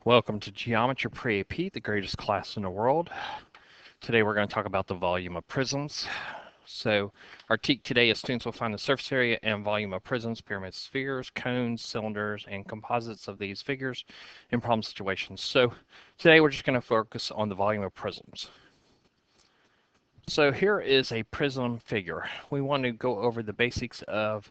Welcome to Geometry Pre-AP, the greatest class in the world. Today we're going to talk about the volume of prisms. So our TEK today is students will find the surface area and volume of prisms, pyramids, spheres, cones, cylinders, and composites of these figures in problem situations. So today we're just going to focus on the volume of prisms. So here is a prism figure. We want to go over the basics of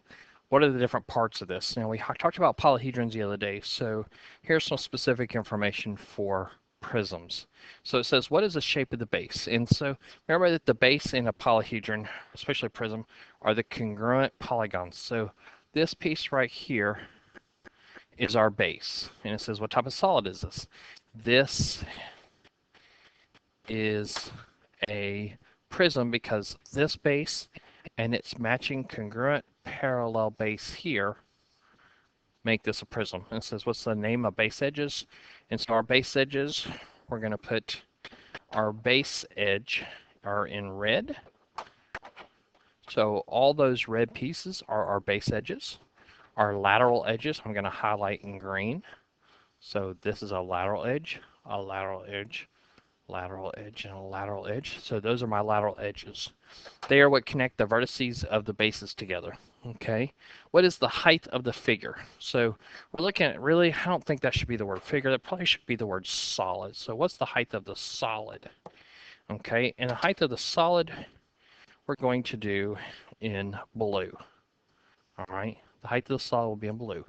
what are the different parts of this. Now we talked about polyhedrons the other day, so here's some specific information for prisms. So it says, what is the shape of the base? And so remember that the base in a polyhedron, especially a prism, are the congruent polygons. So this piece right here is our base. And it says, what type of solid is this? This is a prism because this base and its matching congruent parallel base here make this a prism. And it says, what's the name of base edges? And so our base edges, we're going to put our base edge are in red. So all those red pieces are our base edges. Our lateral edges, I'm going to highlight in green. So this is a lateral edge, a lateral edge, lateral edge, and a lateral edge. So those are my lateral edges. They are what connect the vertices of the bases together. Okay, what is the height of the figure? So we're looking at, really, I don't think that should be the word figure. That probably should be the word solid. So what's the height of the solid? Okay, and the height of the solid we're going to do in blue. All right, the height of the solid will be in blue.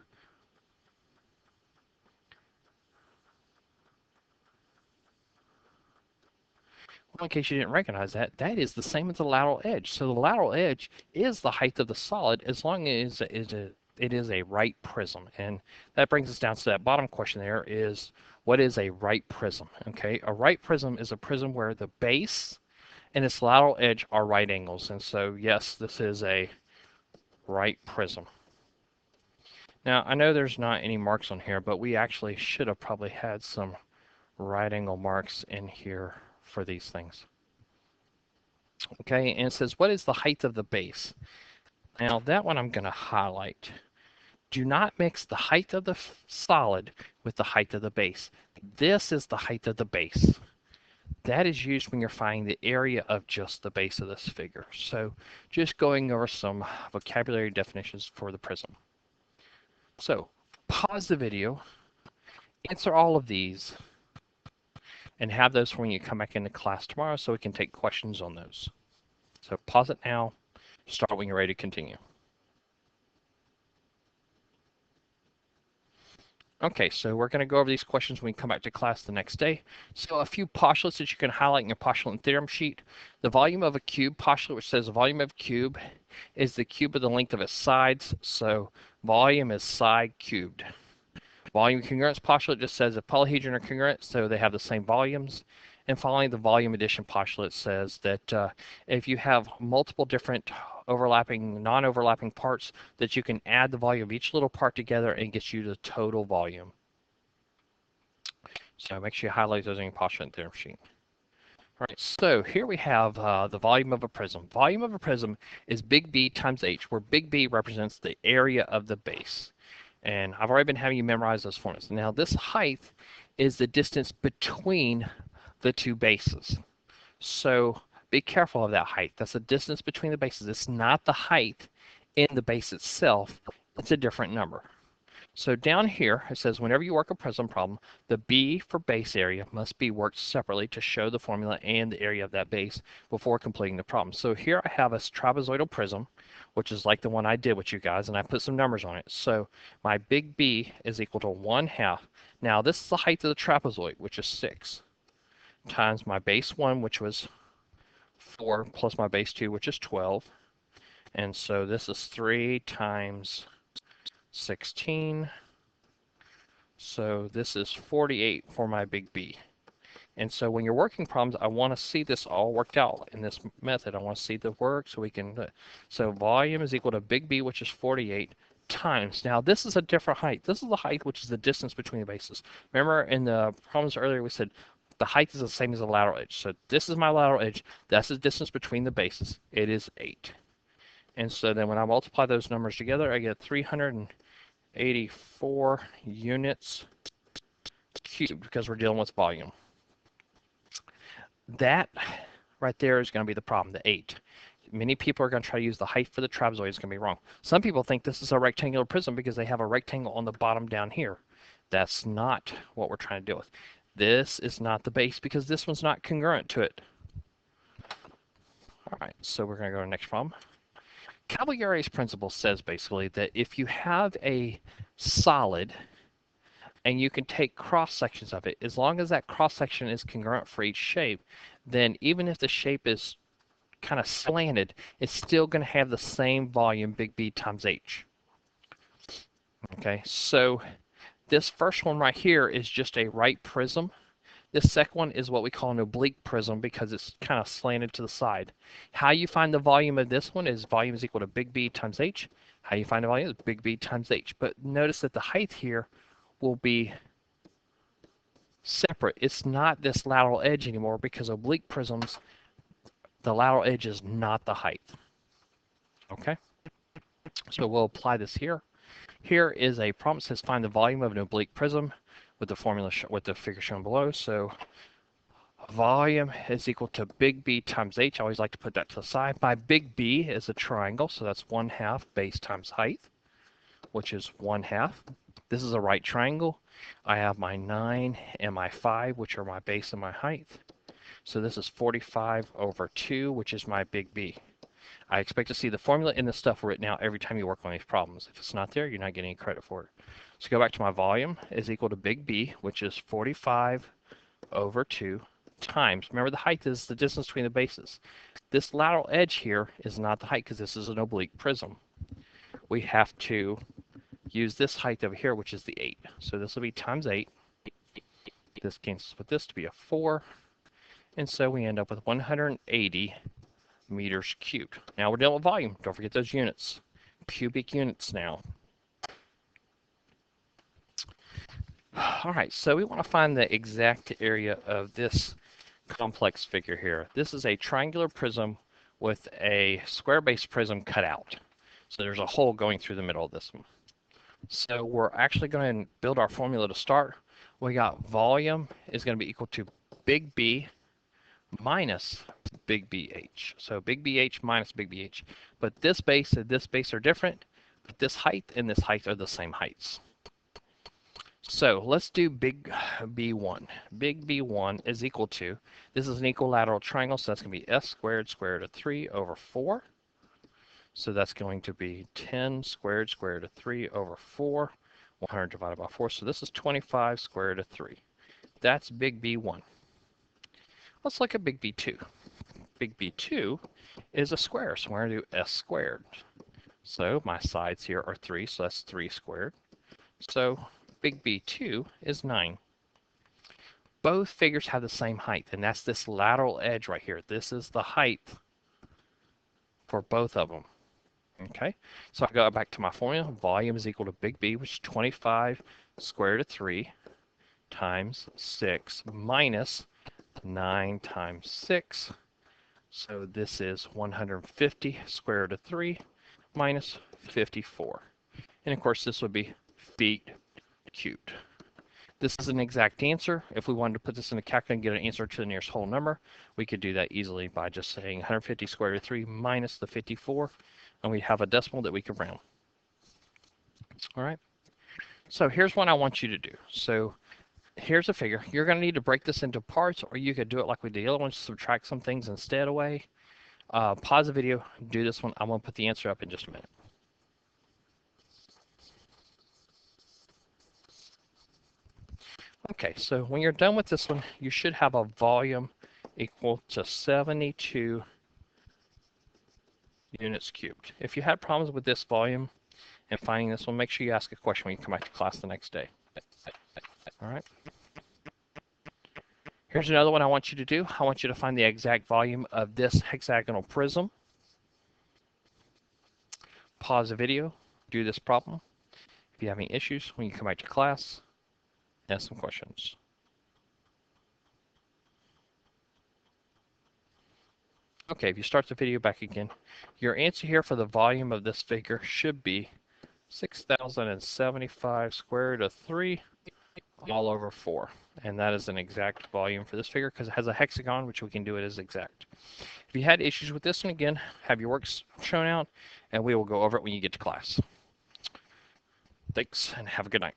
Well, in case you didn't recognize that, that is the same as the lateral edge. So the lateral edge is the height of the solid as long as it is a right prism. And that brings us down to that bottom question there is, what is a right prism? Okay, a right prism is a prism where the base and its lateral edge are right angles. And so, yes, this is a right prism. Now, I know there's not any marks on here, but we actually should have probably had some right angle marks in here for these things. Okay, and it says, what is the height of the base? Now, that one I'm going to highlight. Do not mix the height of the solid with the height of the base. This is the height of the base. That is used when you're finding the area of just the base of this figure. So just going over some vocabulary definitions for the prism. So pause the video, answer all of these, and have those when you come back into class tomorrow so we can take questions on those. So pause it now, start when you're ready to continue. Okay, so we're going to go over these questions when we come back to class the next day. So a few postulates that you can highlight in your postulate theorem sheet. The volume of a cube postulate, which says the volume of a cube is the cube of the length of its sides. So volume is side cubed. Volume congruence postulate just says a polyhedron are congruent, so they have the same volumes. And finally, the volume addition postulate says that if you have multiple different overlapping, non-overlapping parts, that you can add the volume of each little part together and get you the total volume. So make sure you highlight those in your postulate theorem sheet. All right, so here we have the volume of a prism. Volume of a prism is big B times H, where big B represents the area of the base. And I've already been having you memorize those formulas. Now this height is the distance between the two bases. So be careful of that height. That's the distance between the bases. It's not the height in the base itself. It's a different number. So down here, it says whenever you work a prism problem, the B for base area must be worked separately to show the formula and the area of that base before completing the problem. So here I have a trapezoidal prism, which is like the one I did with you guys, and I put some numbers on it. So my big B is equal to 1/2. Now this is the height of the trapezoid, which is 6, times my base 1, which was 4, plus my base 2, which is 12. And so this is 3 times 16. So this is 48 for my big B. And so when you're working problems, I want to see this all worked out in this method. I want to see the work so we can, so volume is equal to big B, which is 48, times. Now this is a different height. This is the height, which is the distance between the bases. Remember in the problems earlier, we said the height is the same as the lateral edge. So this is my lateral edge. That's the distance between the bases. It is 8. And so then when I multiply those numbers together, I get 384 units cubed because we're dealing with volume. That right there is going to be the problem, the 8. Many people are going to try to use the height for the trapezoid. It's going to be wrong. Some people think this is a rectangular prism because they have a rectangle on the bottom down here. That's not what we're trying to deal with. This is not the base because this one's not congruent to it. All right, so we're going to go to the next problem. Cavalieri's principle says basically that if you have a solid and you can take cross sections of it, as long as that cross section is congruent for each shape, then even if the shape is kind of slanted, it's still going to have the same volume, big B times H. Okay, so this first one right here is just a right prism. This second one is what we call an oblique prism because it's kind of slanted to the side. How you find the volume of this one is volume is equal to big B times H. How you find the volume is big B times H. But notice that the height here will be separate. It's not this lateral edge anymore because oblique prisms, the lateral edge is not the height. Okay? So we'll apply this here. Here is a problem that says find the volume of an oblique prism with the formula with the figure shown below. So volume is equal to big B times H. I always like to put that to the side. My big B is a triangle, so that's 1/2 base times height, which is 1/2. This is a right triangle. I have my 9 and my 5, which are my base and my height. So this is 45 over 2, which is my big B. I expect to see the formula in this stuff written out every time you work on these problems. If it's not there, you're not getting any credit for it. So go back to my volume is equal to big B, which is 45 over 2 times. Remember, the height is the distance between the bases. This lateral edge here is not the height because this is an oblique prism. We have to use this height over here, which is the 8. So this will be times 8. This cancels with this to be a 4. And so we end up with 180 meters cubed. Now we're dealing with volume. Don't forget those units. Cubic units now. All right, so we want to find the exact area of this complex figure here. This is a triangular prism with a square base prism cut out. So there's a hole going through the middle of this one. So we're actually going to build our formula to start. We got volume is going to be equal to big B minus big BH. So big BH minus big BH. But this base and this base are different, but this height and this height are the same heights. So let's do big B1. Big B1 is equal to, this is an equilateral triangle, so that's going to be s squared square root of 3 over 4. So that's going to be 10 squared square root of 3 over 4. 100 divided by 4. So this is 25 square root of 3. That's big B1. Let's look at big B2. Big B2 is a square, so we're going to do s squared. So my sides here are 3, so that's 3 squared. So big B2 is 9. Both figures have the same height, and that's this lateral edge right here. This is the height for both of them. Okay, so I go back to my formula. Volume is equal to big B, which is 25 square root of 3 times 6 minus 9 times 6. So this is 150 square root of 3 minus 54. And of course, this would be feet cubed. This is an exact answer. If we wanted to put this in a calculator and get an answer to the nearest whole number, we could do that easily by just saying 150 square root of 3 minus the 54, and we have a decimal that we can round. All right. So here's what I want you to do. So here's a figure. You're going to need to break this into parts, or you could do it like we did the other one, subtract some things instead away. Pause the video, do this one. I'm going to put the answer up in just a minute. Okay, so when you're done with this one, you should have a volume equal to 72 units cubed. If you had problems with this volume and finding this one, make sure you ask a question when you come back to class the next day. All right. Here's another one I want you to do. I want you to find the exact volume of this hexagonal prism. Pause the video, do this problem. If you have any issues, when you come back to class, ask some questions. Okay, if you start the video back again, your answer here for the volume of this figure should be 6,075 square root of 3 all over 4. And that is an exact volume for this figure because it has a hexagon, which we can do it as exact. If you had issues with this one, again, have your works shown out, and we will go over it when you get to class. Thanks, and have a good night.